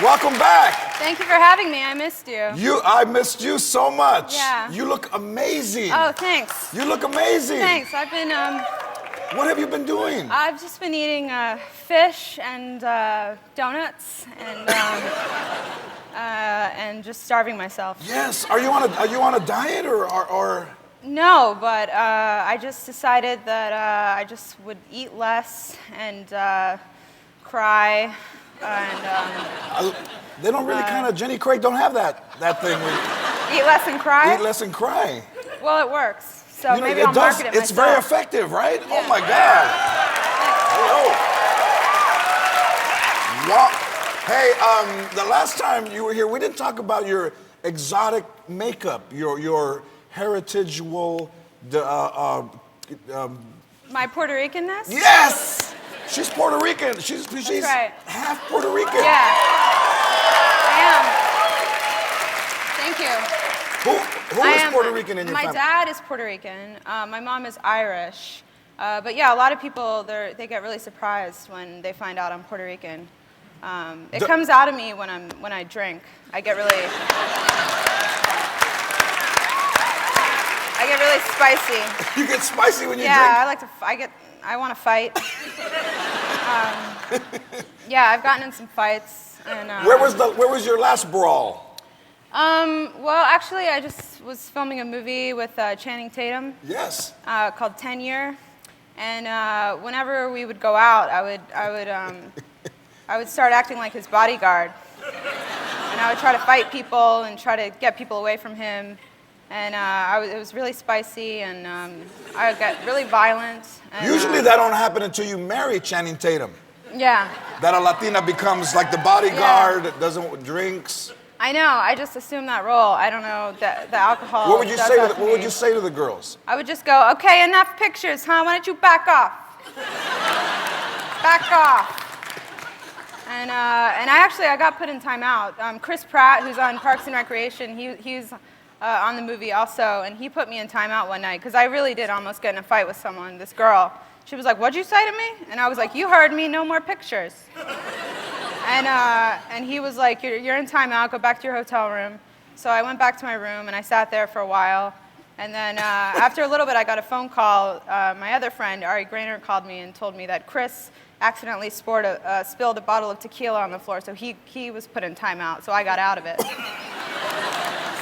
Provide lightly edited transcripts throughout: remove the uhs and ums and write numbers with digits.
Welcome back. Thank you for having me. I missed you. I missed you so much. Yeah. You look amazing. Oh, thanks. You look amazing. Thanks. I've been, What have you been doing? I've just been eating fish and donuts and just starving myself. Yes. Are you on a diet or? No, but I just decided that I just would eat less and cry and. They don't really Jenny Craig don't have that thing. Eat less and cry? Eat less and cry. Well, it works. So maybe I'll market it It's myself. very effective, right? Yeah. Oh my God. Hello. Wow. Hey, the last time you were here, we didn't talk about your exotic makeup, your heritageal. My Puerto Ricanness? Yes. She's Puerto Rican. She's right. half Puerto Rican. Yeah. I am. Thank you. Who is Puerto Rican in your family? My dad is Puerto Rican. My mom is Irish. But yeah, a lot of people, they get really surprised when they find out I'm Puerto Rican. It comes out of me when I drink. I get really spicy. You get spicy when you Yeah, drink? I like to. I want to fight. Yeah, I've gotten in some fights. And, Where was your last brawl? Well, actually, I just was filming a movie with Channing Tatum. Yes. Called 10 Year, and whenever we would go out, I would start acting like his bodyguard, and I would try to fight people and try to get people away from him, and it was really spicy, and I got really violent. And, Usually that don't happen until you marry Channing Tatum. Yeah. That a Latina becomes like the bodyguard, drinks. I know. I just assumed that role. I don't know the alcohol. What would you say? What would you say to the girls? I would just go, okay, enough pictures, huh? Why don't you back off? Back off. And I got put in timeout. Chris Pratt, who's on Parks and Recreation, he's on the movie also, and he put me in timeout one night because I really did almost get in a fight with someone. This girl. She was like, "What'd you say to me?" And I was like, "You heard me. No more pictures." And he was like, you're in timeout, go back to your hotel room. So I went back to my room and I sat there for a while. And then after a little bit, I got a phone call. My other friend, Ari Grainer, called me and told me that Chris accidentally spilled a bottle of tequila on the floor. So he was put in timeout, so I got out of it.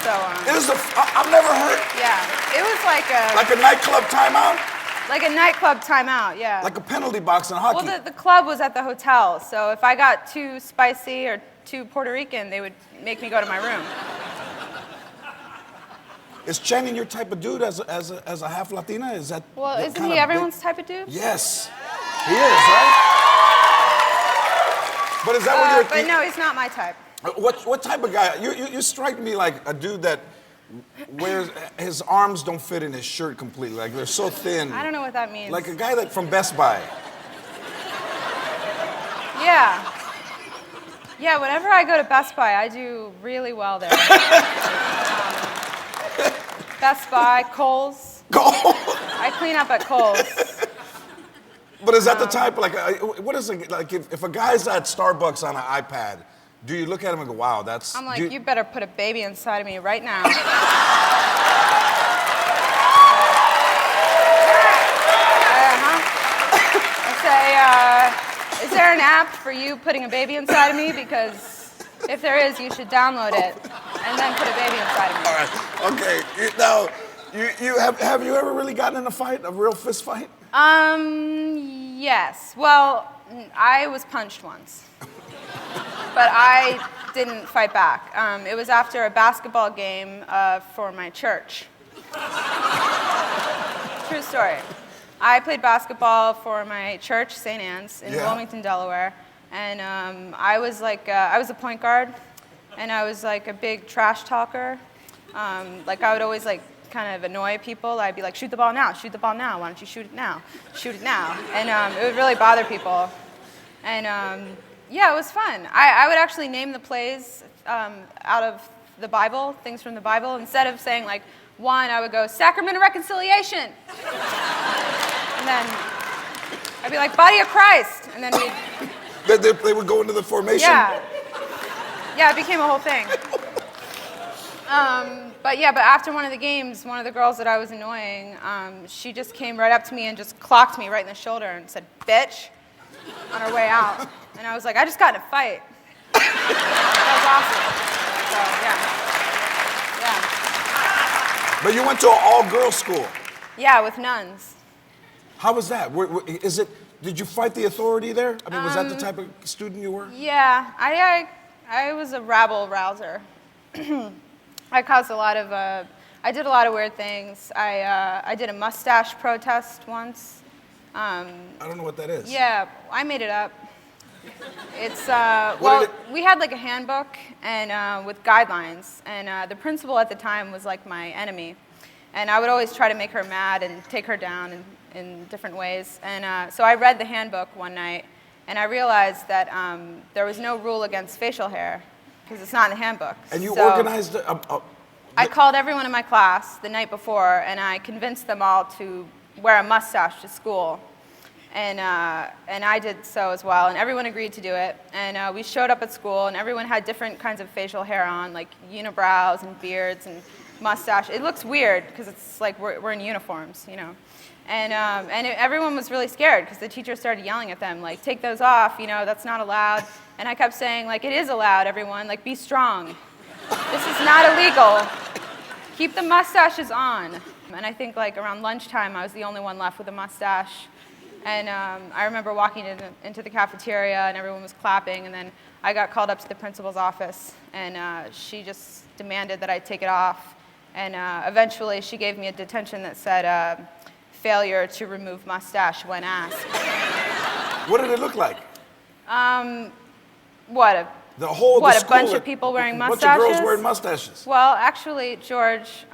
So I've never heard. Yeah, it was like a nightclub timeout? Like a nightclub timeout, yeah. Like a penalty box in hockey. Well, the club was at the hotel, so if I got too spicy or too Puerto Rican, they would make me go to my room. Is Channing your type of dude as a half Latina? Is that? Well, isn't he everyone's type of dude? Yes, he is, right? But is that what you're? But no, he's not my type. What type of guy? You strike me like a dude that wears his arms don't fit in his shirt completely. Like they're so thin. I don't know what that means. Like a guy that from Best Buy. Yeah. Yeah, whenever I go to Best Buy, I do really well there. Best Buy, Kohl's. I clean up at Kohl's. But is that the type, like, what is it, like if a guy's at Starbucks on an iPad, do you look at him and go, wow, that's... I'm like, you better put a baby inside of me right now. I say, is there an app for you putting a baby inside of me? Because if there is, you should download it and then put a baby inside of me. All right, okay. Now, have you ever really gotten in a fight, a real fist fight? Yes. Well, I was punched once. But I didn't fight back. It was after a basketball game for my church. True story. I played basketball for my church, St. Anne's, in Wilmington, Delaware. And I was a point guard, and I was like a big trash talker. Like I would always like kind of annoy people. I'd be like, shoot the ball now, shoot the ball now. Why don't you shoot it now? Shoot it now. And it would really bother people. And yeah, it was fun. I would actually name the plays out of the Bible, things from the Bible. Instead of saying like one, I would go, Sacrament of Reconciliation. And then I'd be like, Body of Christ. And then They would go into the formation? Yeah. Yeah, it became a whole thing. But after one of the games, one of the girls that I was annoying, she just came right up to me and just clocked me right in the shoulder and said, "Bitch," on her way out. And I was like, I just got in a fight. That was awesome. So, yeah. But you went to an all-girls school. Yeah, with nuns. How was that? Did you fight the authority there? I mean, was that the type of student you were? Yeah, I was a rabble-rouser. I caused a lot of, I did a lot of weird things. I did a mustache protest once. I don't know what that is. Yeah, I made it up. It's, we had like a handbook and with guidelines, and the principal at the time was like my enemy. And I would always try to make her mad and take her down in different ways. And so I read the handbook one night, and I realized that there was no rule against facial hair, because it's not in the handbook. And you organized I called everyone in my class the night before, and I convinced them all to wear a mustache to school. And I did so as well, and everyone agreed to do it. And we showed up at school, and everyone had different kinds of facial hair on, like unibrows and beards and mustache. It looks weird because it's like we're in uniforms, you know. And everyone was really scared because the teacher started yelling at them, like, "Take those off, you know, that's not allowed." And I kept saying, like, "It is allowed, everyone, like, be strong. This is not illegal. Keep the mustaches on." And I think like around lunchtime, I was the only one left with a mustache. And I remember walking into the cafeteria and everyone was clapping, and then I got called up to the principal's office, and she just demanded that I take it off. And eventually she gave me a detention that said, "Failure to remove mustache when asked." What did it look like? What, the school, a bunch of people wearing mustaches? A bunch of girls wearing mustaches. Well, actually, George,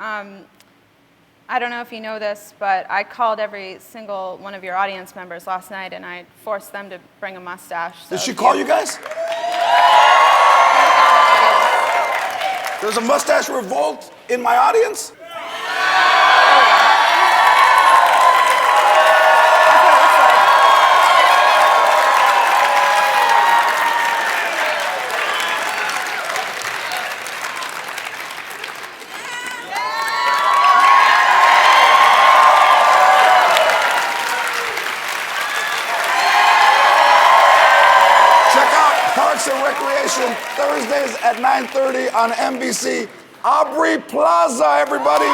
I don't know if you know this, but I called every single one of your audience members last night, and I forced them to bring a mustache. So did she call you guys? There's a mustache revolt in my audience? Parks and Recreation, Thursdays at 9:30 on NBC. Aubrey Plaza, everybody.